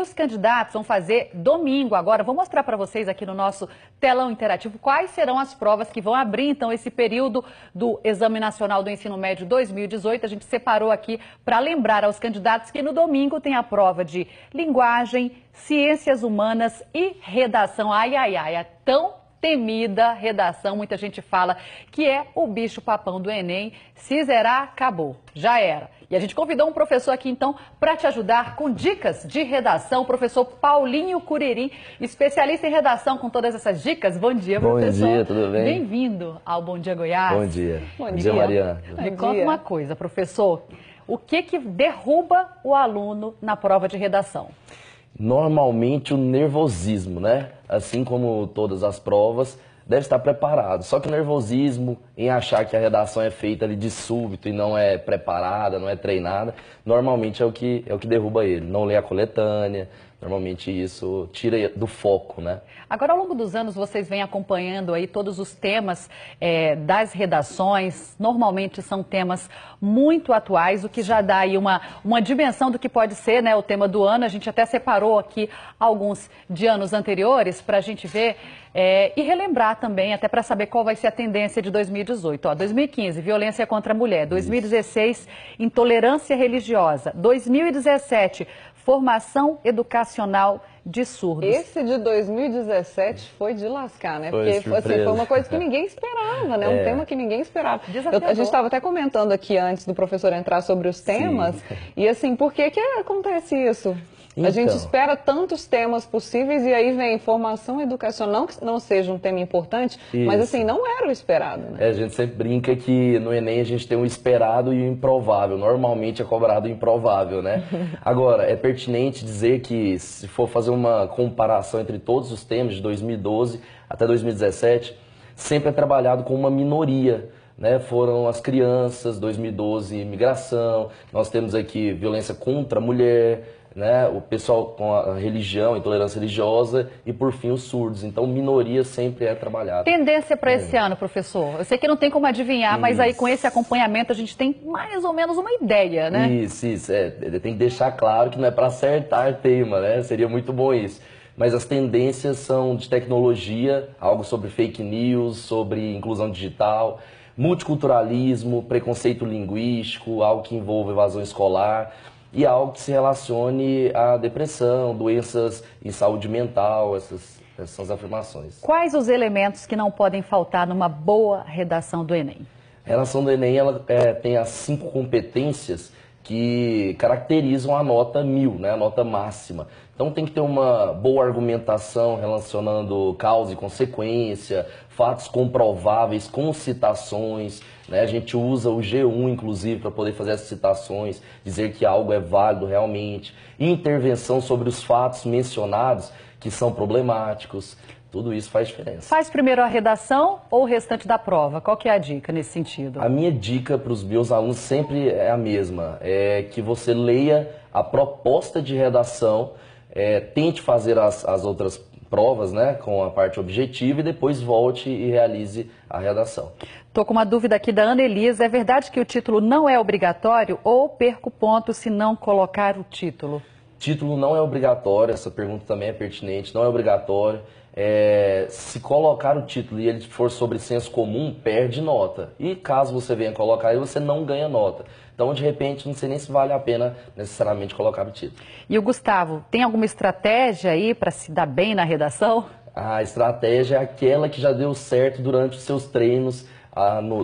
Os candidatos vão fazer domingo agora. Vou mostrar para vocês aqui no nosso telão interativo quais serão as provas que vão abrir, então, esse período do Exame Nacional do Ensino Médio 2018. A gente separou aqui para lembrar aos candidatos que no domingo tem a prova de linguagem, ciências humanas e redação. Ai, ai, ai, é tão temida redação, muita gente fala que é o bicho-papão do Enem. Se zerar, acabou, já era. E a gente convidou um professor aqui, então, para te ajudar com dicas de redação, o professor Paulinho Cureri, especialista em redação, com todas essas dicas. Bom dia, professor. Bom dia, tudo bem? Bem-vindo ao Bom Dia Goiás. Bom dia. Bom dia, Mariana. Me conta uma coisa, professor, o que derruba o aluno na prova de redação? Normalmente o nervosismo, né? Assim como todas as provas, deve estar preparado. Só que o nervosismo em achar que a redação é feita ali de súbito e não é preparada, não é treinada, normalmente é o que derruba ele. Não lê a coletânea, normalmente isso tira do foco, né? Agora, ao longo dos anos, vocês vêm acompanhando aí todos os temas das redações. Normalmente são temas muito atuais, o que já dá aí uma dimensão do que pode ser, né, o tema do ano. A gente até separou aqui alguns de anos anteriores para a gente ver e relembrar também, até para saber qual vai ser a tendência de 2018. Ó, 2015, violência contra a mulher. 2016, intolerância religiosa. 2017, formação educacional de surdos. Esse de 2017 foi de lascar, né? Foi Porque assim, foi uma coisa que ninguém esperava, né? Um tema que ninguém esperava. A gente estava até comentando aqui antes do professor entrar sobre os temas. Sim. E assim, por que acontece isso? Então, a gente espera tantos temas possíveis e aí vem formação educacional, não que não seja um tema importante, mas assim, não era o esperado, né? A gente sempre brinca que no Enem a gente tem o esperado e o improvável. Normalmente é cobrado o improvável, né? Agora, é pertinente dizer que se for fazer uma comparação entre todos os temas de 2012 até 2017, sempre é trabalhado com uma minoria, né? Foram as crianças, 2012, imigração, nós temos aqui violência contra a mulher, né, o pessoal com a religião, intolerância religiosa e, por fim, os surdos. Então, minoria sempre é trabalhada. Tendência para esse ano, professor? Eu sei que não tem como adivinhar, mas aí com esse acompanhamento a gente tem mais ou menos uma ideia, né? Isso. Tem que deixar claro que não é para acertar tema, né? Seria muito bom isso. Mas as tendências são de tecnologia, algo sobre fake news, sobre inclusão digital, multiculturalismo, preconceito linguístico, algo que envolve evasão escolar, e algo que se relacione à depressão, doenças em saúde mental, essas são as afirmações. Quais os elementos que não podem faltar numa boa redação do Enem? A redação do Enem ela, tem as 5 competências que caracterizam a nota 1000, né, a nota máxima. Então tem que ter uma boa argumentação relacionando causa e consequência, fatos comprováveis com citações, né? A gente usa o G1, inclusive, para poder fazer essas citações, dizer que algo é válido realmente, intervenção sobre os fatos mencionados que são problemáticos. Tudo isso faz diferença. Faz primeiro a redação ou o restante da prova? Qual que é a dica nesse sentido? A minha dica para os meus alunos sempre é a mesma, é que você leia a proposta de redação, tente fazer as outras provas, né, com a parte objetiva e depois volte e realize a redação. Estou com uma dúvida aqui da Ana Elisa. É verdade que o título não é obrigatório ou perco ponto se não colocar o título? Título não é obrigatório, essa pergunta também é pertinente, não é obrigatório. Se colocar o título e ele for sobre senso comum, perde nota. E caso você venha colocar ele, você não ganha nota. Então, de repente, não sei nem se vale a pena necessariamente colocar o título. E o Gustavo, tem alguma estratégia aí para se dar bem na redação? A estratégia é aquela que já deu certo durante os seus treinos,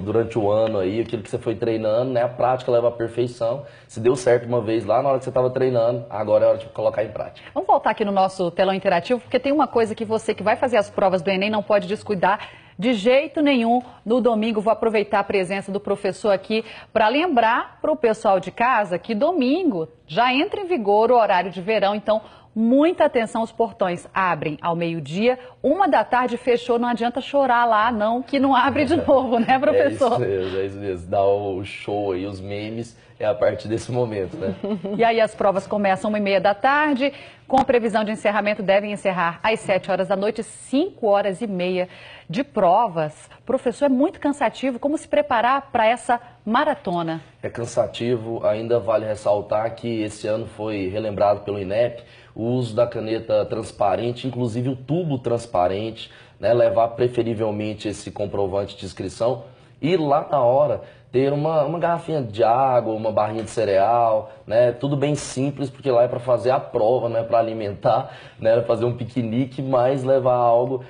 durante o ano aí, aquilo que você foi treinando, né? A prática leva à perfeição. Se deu certo uma vez lá na hora que você estava treinando, agora é hora de colocar em prática. Vamos voltar aqui no nosso telão interativo, porque tem uma coisa que você que vai fazer as provas do Enem não pode descuidar de jeito nenhum. No domingo, vou aproveitar a presença do professor aqui para lembrar para o pessoal de casa que domingo já entra em vigor o horário de verão, então muita atenção, os portões abrem ao meio-dia, 13h fechou, não adianta chorar lá não, que não abre de novo, né, professor? É isso mesmo, dá o show aí, os memes, é a partir desse momento, né? E aí as provas começam 13h, com previsão de encerramento devem encerrar às 19h da noite, 5h30 de provas. Professor, é muito cansativo, como se preparar para essa maratona? É cansativo, ainda vale ressaltar que esse ano foi relembrado pelo INEP o uso da caneta transparente, inclusive o tubo transparente, né? Levar preferivelmente esse comprovante de inscrição e lá na hora ter uma garrafinha de água, uma barrinha de cereal, né? Tudo bem simples, porque lá é para fazer a prova, não é para alimentar, né? Fazer um piquenique, mas levar algo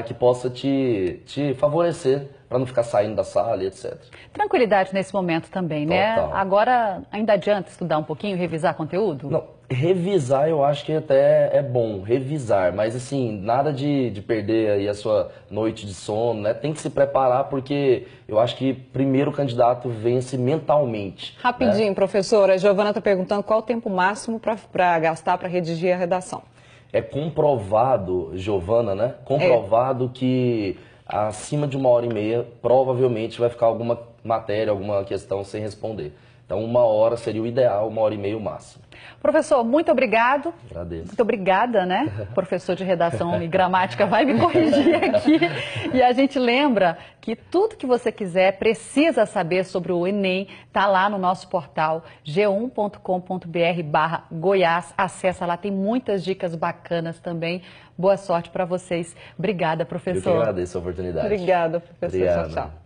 que possa te favorecer para não ficar saindo da sala, etc. Tranquilidade nesse momento também, né? Total. Agora, ainda adianta estudar um pouquinho, revisar conteúdo? Não, revisar eu acho que até é bom, revisar, mas assim, nada de perder aí a sua noite de sono, né? Tem que se preparar porque eu acho que primeiro o candidato vence mentalmente. Rapidinho, né? professora, a Giovana está perguntando qual o tempo máximo para gastar para redigir a redação. É comprovado, Giovana, né? Comprovado que acima de 1h30 provavelmente vai ficar alguma matéria, alguma questão sem responder. Então 1 hora seria o ideal, 1h30 o máximo. Professor, muito obrigado. Agradeço. Muito obrigada, né? Professor de redação e gramática vai me corrigir aqui. E a gente lembra que tudo que você quiser, precisa saber sobre o Enem, tá lá no nosso portal g1.com.br/Goiás. Acessa lá, tem muitas dicas bacanas também. Boa sorte para vocês. Obrigada, professor. Eu que agradeço a oportunidade. Obrigada, professor. Obrigado. Tchau, tchau.